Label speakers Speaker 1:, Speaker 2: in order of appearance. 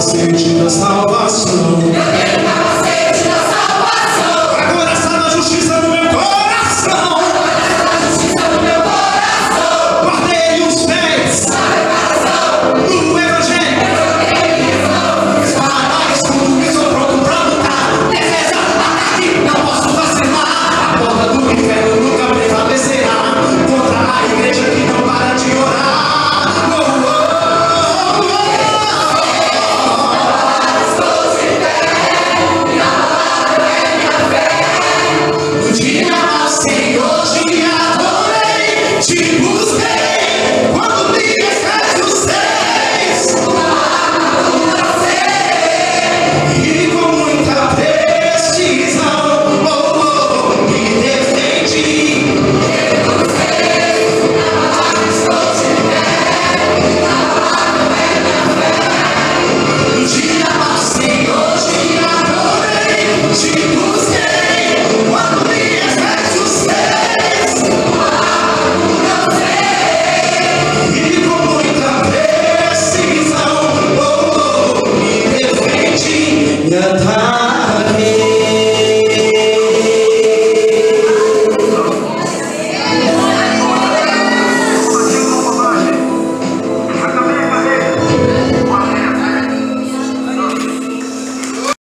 Speaker 1: capacete da salvação.
Speaker 2: Eu tenho o capacete da salvação.
Speaker 1: A coração da justiça no meu coração. Guardei os pés no Evangelho. Espada, escudo, estou pronto pra lutar. Defesa, ataque, não posso vacilar. A porta do inferno nunca prevalecerá contra a igreja que não para de orar. No dia Senhor, te adorei, te busquei, quando me Efésios 6. E com muita precisão, me defendi. No dia Senhor, te adorei, te busquei, quando me Efésios 6. E com muita precisão, me defendi.